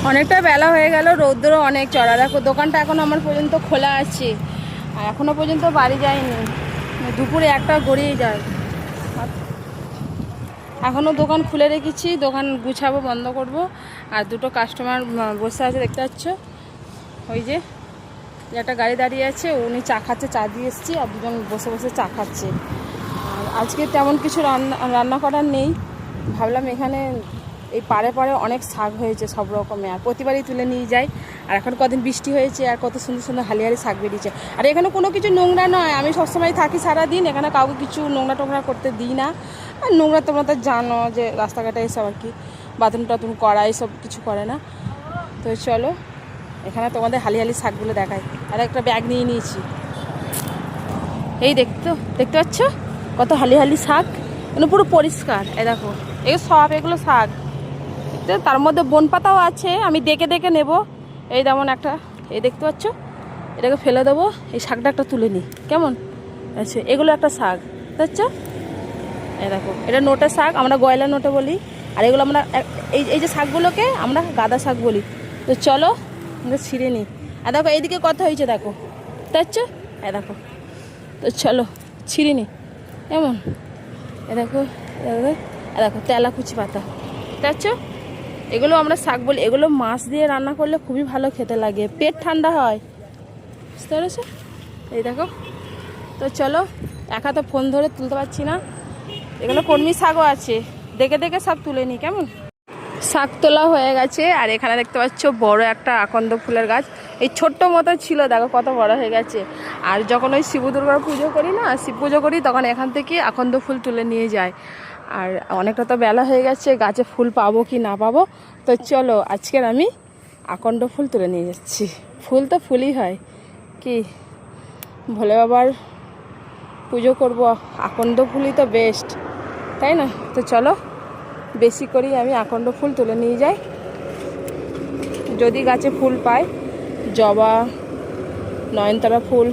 অনেকটা বেলা হয়ে গেল, রৌদ্র অনেক চড়া। দেখো দোকানটা এখন আমার পর্যন্ত খোলা আছে, আর এখনো পর্যন্ত বাড়ি যায়নি। দুপুরে একটা গড়িয়ে যায়। এখনও দোকান খুলে রেখেছি, দোকান গুছাবো, বন্ধ করব। আর দুটো কাস্টমার বসে আছে, দেখতে পাচ্ছ। ওই যে একটা গাড়ি দাঁড়িয়ে আছে, উনি চা খাচ্ছে, চা দিয়ে এসছি, আর দুজন বসে বসে চা খাচ্ছে। আর আজকে তেমন কিছু রান্না করার নেই। ভাবলাম এখানে এই পাড়ে পাড়ে অনেক শাক হয়েছে সব রকমের, আর প্রতিবারই তুলে নিয়ে যাই। আর এখন কদিন বৃষ্টি হয়েছে, আর কত সুন্দর সুন্দর হালিয়ালি শাক বেরিয়েছে। আর এখানে কোনো কিছু নোংরা নয়, আমি সবসময় থাকি সারাদিন এখানে, কাউকে কিছু নোংরা টোংরা করতে দিই না। আর নোংরা তোমরা তো জানো যে রাস্তাঘাটে এসব আর কি বাথরুম টাথরুম করা এইসব কিছু করে না। তো চলো এখানে তোমাদের হালিয়ালি শাকগুলো দেখাই। আর একটা ব্যাগ নিয়ে নিয়েছি, এই দেখতে পাচ্ছ কত হালি শাক, মানে পুরো পরিষ্কার। এই দেখো এগুলো শাক, তার মধ্যে বন পাতাও আছে, আমি দেখে দেখে নেব। এই যেমন একটা, এই দেখতে পাচ্ছ, এটাকে ফেলে দেবো, এই শাকটা একটা তুলে নিই, কেমন? আচ্ছা এগুলো একটা শাক, বুঝতে পারছো? এই দেখো এটা নোটের শাক, আমরা গয়লা নোটে বলি। আর এগুলো আমরা এই যে শাকগুলোকে আমরা গাঁদা শাক বলি। তো চলো আমরা ছিঁড়ে নিই। আর দেখো এইদিকে কথা হয়েছে, দেখো বুঝতে পারছো? এই দেখো, তো চলো ছিঁড়ে নিই। এমন এ দেখো, দেখো তেলাকুচি পাতা, বুঝতে পারছো? এগুলো আমরা শাক বলি। এগুলো মাছ দিয়ে রান্না করলে খুবই ভালো খেতে লাগে, পেট ঠান্ডা হয়, বুঝতে পেরেছো? এই দেখো। তো চলো, একা তো ফোন ধরে তুলতে পারছি না। এগুলো কলমি শাকও আছে, দেখে দেখে সব তুলে নিই, কেমন? শাক তোলা হয়ে গেছে। আর এখানে দেখতে পাচ্ছ বড় একটা আকন্দ ফুলের গাছ, এই ছোট্ট মতো ছিল, দেখো কত বড় হয়ে গেছে। আর যখন ওই শিব দুর্গার পুজো করি না, শিব পুজো করি, তখন এখান থেকে আকন্দ ফুল তুলে নিয়ে যায়। আর অনেকটা তো বেলা হয়ে গেছে, গাছে ফুল পাবো কি না পাবো। তো চলো আজকের আমি আকন্দ ফুল তুলে নিয়ে যাচ্ছি। ফুল তো ফুলই হয়, কি ভোলে বাবার পুজো করব, আকন্দ ফুলই তো বেস্ট, তাই না? তো চলো বেশি করেই আমি আকন্দ ফুল তুলে নিয়ে যাই, যদি গাছে ফুল পাই, জবা, নয়নতারা ফুল,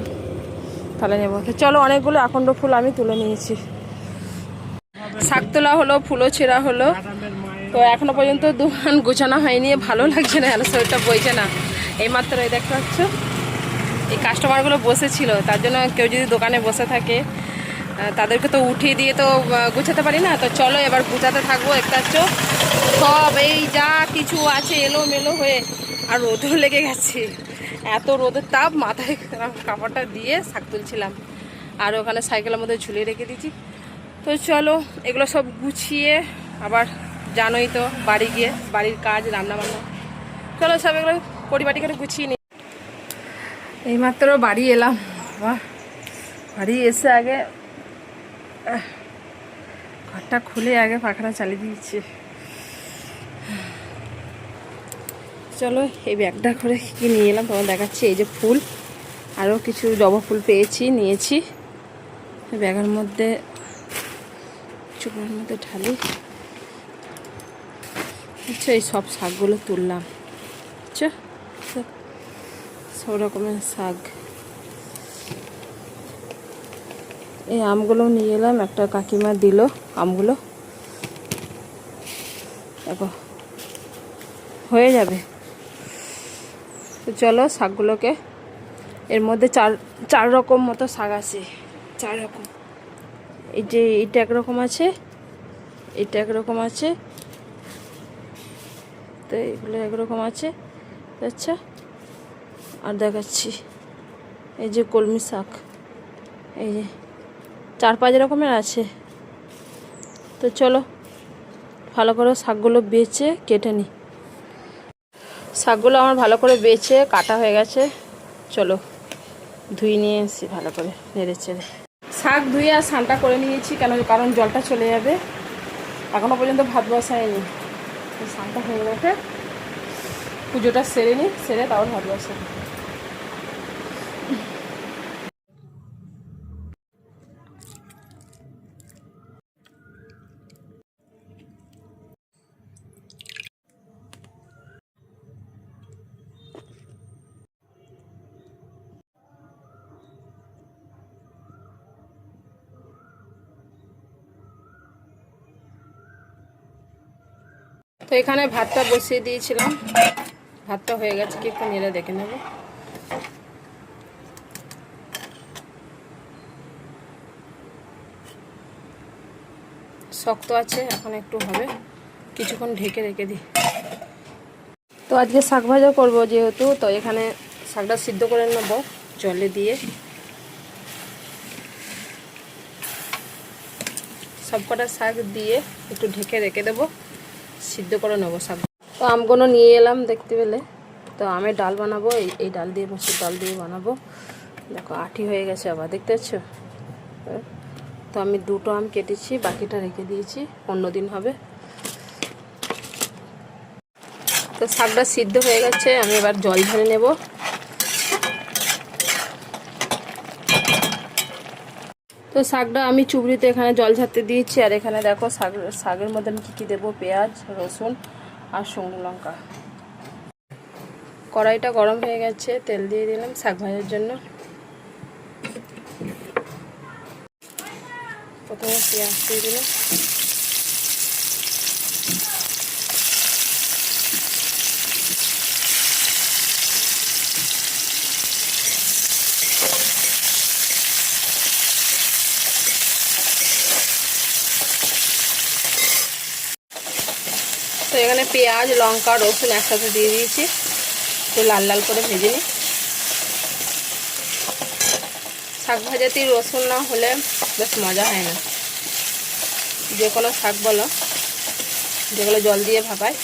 তাহলে নেব। তো চলো অনেকগুলো আকন্দ ফুল আমি তুলে নিয়েছি। শাক তোলা হলো, ফুলও ছেঁড়া হলো। তো এখনো পর্যন্ত দোকান গোছানো হয়নি, ভালো লাগছে না, শরীরটা বইছে না। এইমাত্র এই দেখতে পাচ্ছ এই কাস্টমারগুলো বসেছিল, তার জন্য কেউ যদি দোকানে বসে থাকে তাদেরকে তো উঠিয়ে দিয়ে তো গুছাতে পারি না। তো চলো এবার গুছাতে থাকবো। একটা সব এই যা কিছু আছে এলো মেলো হয়ে, আর রোদও লেগে গেছে, এত রোদের তাপ, মাথায় কাপড়টা দিয়ে শাক তুলছিলাম, আর ওখানে সাইকেলের মধ্যে ঝুলিয়ে রেখে দিয়েছি। তো চলো এগুলো সব গুছিয়ে, আবার জানোই তো বাড়ি গিয়ে বাড়ির কাজ, রান্না বান্না, চলো সব এগুলো পরিপাটি করে গুছিয়ে নিই। এইমাত্র বাড়ি এলাম, বাহ, বাড়ি এসে আগে ঘরটা খুলে আগে পাখাটা চালিয়ে দিয়েছি। চলো এই ব্যাগটা করে কি নিয়ে এলাম তোমার দেখাচ্ছি। এই যে ফুল, আরও কিছু জবা ফুল পেয়েছি, নিয়েছি ব্যাগের মধ্যে, চুপড়ের মধ্যে ঢালি। আচ্ছা এই সব শাকগুলো তুললাম, আচ্ছা সব রকমের শাক। এই আমগুলো নিয়ে এলাম, একটা কাকিমা দিল আমগুলো, দেখো হয়ে যাবে। তো চলো শাকগুলোকে, এর মধ্যে চার রকম মতো শাক আছে, 4 রকম। এই যে এইটা একরকম আছে, এইটা একরকম আছে, তো এগুলো একরকম আছে। আচ্ছা আর দেখাচ্ছি, এই যে কলমি শাক, এই যে 4-5 রকমের আছে। তো চলো ভালো করে শাকগুলো বেছে কেটে নিই। শাকগুলো আমার ভালো করে বেছে কাটা হয়ে গেছে, চলো ধুয়ে নিয়ে এসেছি ভালো করে নেড়ে চেড়ে। শাক ধুয়ে আর স্নানটা করে নিয়েছি, কারণ জলটা চলে যাবে, এখনও পর্যন্ত ভাত বসায়নি। স্নানটা হয়ে গেছে, পুজোটা সেরে নিই, সেরে তারপর ভাত বসাই। তো এখানে ভাতটা বসিয়ে দিয়েছিলাম, ভাতটা হয়ে গেছে কি একটু নেড়ে দেখে নেব। শক্ত আছে, এখন একটু হবে, কিছুক্ষণ ঢেকে রেখে দিই। তো আজকে শাক ভাজা করবো যেহেতু, তো এখানে শাকটা সিদ্ধ করে নেব জলে দিয়ে। সবকটা শাক দিয়ে একটু ঢেকে রেখে দেবো, সিদ্ধ করে নেবো শাক। তো আমগুলো নিয়ে এলাম দেখতে পেলে। তো আমের ডাল বানাবো, এই ডাল দিয়ে, মসুর ডাল দিয়ে বানাবো। দেখো আঁটি হয়ে গেছে আবার, দেখতে পাচ্ছ। তো আমি 2টো আম কেটেছি, বাকিটা রেখে দিয়েছি, অন্য দিন হবে। তো শাকটা সিদ্ধ হয়ে গেছে, আমি এবার জল ঢেলে নেব। তো শাকটা আমি চুবড়িতে এখানে জল ঝাড়তে দিয়েছি। আর এখানে দেখো শাকের মধ্যে আমি কী দেবো, পেঁয়াজ, রসুন আর শুকনো লঙ্কা। কড়াইটা গরম হয়ে গেছে, তেল দিয়ে দিলাম শাক ভাজার জন্য। প্রথমে পেঁয়াজ দিয়ে দিলাম। তো এখানে পেঁয়াজ, লঙ্কা, রসুন একসাথে দিয়ে দিয়েছি, একটু লাল লাল করে ভেজে নিই। শাক ভাজাতে রসুন না হলে বেশ মজা হয় না। যে কোনো শাক বলো, যেগুলো জল দিয়ে ভাপায়,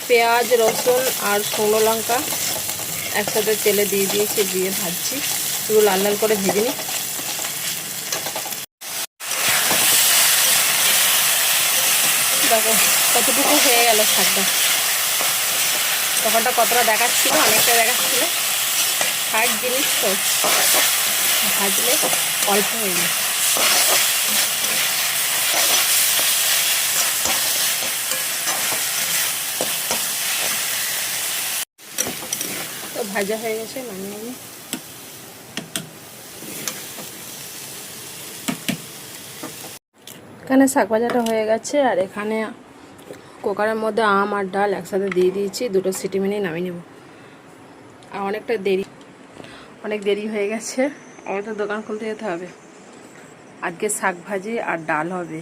পেঁয়াজ, রসুন আর শুকনো লঙ্কা একসাথে তেলে দিয়ে দিয়েছি, দিয়ে ভাজছি, একটু লাল লাল করে ভেজে নিই। দেখো কতটুকু হয়ে গেল শাকটা। তখনটা কতটা দেখাচ্ছিল, অনেকটা দেখাচ্ছিল। শাক জিনিস তো ভাজলে অল্প হয়ে যায়। তো ভাজা হয়ে গেছে, নামিয়ে নিই। এখানে শাক ভাজাটা হয়ে গেছে, আর এখানে কুকারের মধ্যে আম আর ডাল একসাথে দিয়ে দিয়েছি, 2টো সিটি মেরেই নামিয়ে নেব। আর অনেক দেরি হয়ে গেছে, আমার তো দোকান খুলতে যেতে হবে। আজকে শাক ভাজি আর ডাল হবে,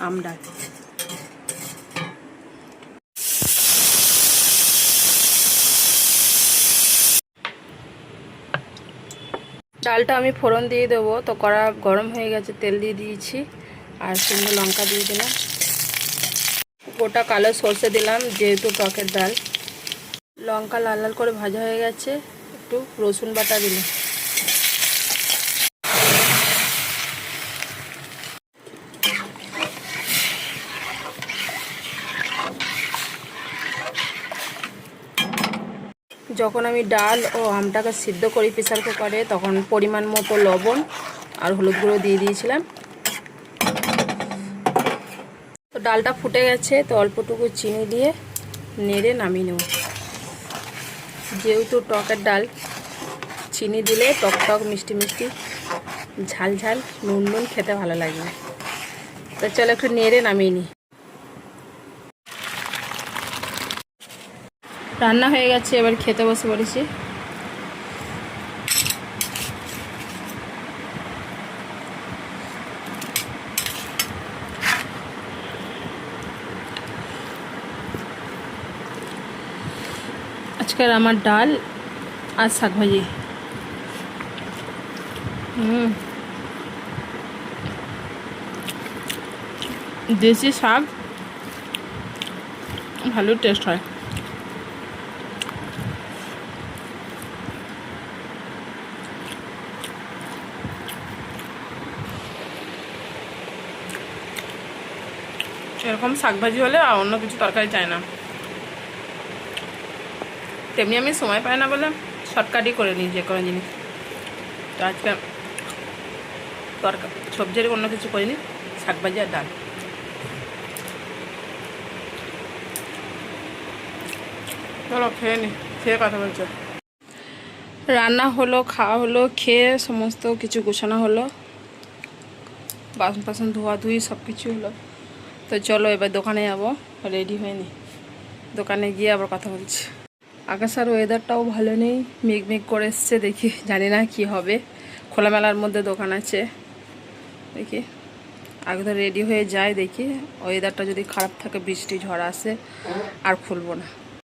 আম ডাল। ডালটা আমি ফোড়ন দিয়ে দেবো। তো কড়া গরম হয়ে গেছে, তেল দিয়ে দিয়েছি, আর শুকনো লঙ্কা দিয়ে দিলাম, গোটা কালো সর্ষে দিলাম যেহেতু টকের ডাল। লঙ্কা লাল লাল করে ভাজা হয়ে গেছে, একটু রসুন বাটা দিলাম। যখন আমি ডাল ও আমটাকে সিদ্ধ করি প্রেসার কুকারে, তখন পরিমাণ মতো লবণ আর হলুদ গুঁড়ো দিয়ে দিয়েছিলাম। তো ডালটা ফুটে গেছে, তো অল্পটুকু চিনি দিয়ে নেড়ে নামিয়ে নেব। যেহেতু টকের ডাল, চিনি দিলে টক টক মিষ্টি মিষ্টি, ঝাল ঝাল, নুন নুন খেতে ভালো লাগবে। তো চলো একটু নেড়ে নামিয়ে নিই। রান্না হয়ে গেছে, এবার খেতে বসে পড়েছি। আজকের আমার ডাল আর শাক ভাজি। দেশি শাক ভালো টেস্ট হয়। এরকম শাকভাজি হলে আর অন্য কিছু তরকারি চাই না। তেমনি আমি সময় পাই না বলে শর্টকাটই করে নিই যে কোনো জিনিস। তো আজকে সবজির অন্য কিছু করিনি, শাকভাজি আর ডাল। চলো খেয়ে নি, খেয়ে কথা বলছো। রান্না হলো, খাওয়া হলো, খেয়ে সমস্ত কিছু গোছানো হলো, বাসন টাসন ধোয়া ধুই সব কিছু হলো। তো চলো এবার দোকানে যাবো, রেডি হয়ে নি, দোকানে গিয়ে আবার কথা বলছি। আকাশের ওয়েদারটাও ভালো নেই, মেঘ মেঘ করে এসছে, দেখি জানি না কি হবে। খোলামেলার মধ্যে দোকান আছে, দেখি আগে তো রেডি হয়ে যাই, দেখি ওয়েদারটা যদি খারাপ থাকে, বৃষ্টি ঝড় আসে আর খুলবো না।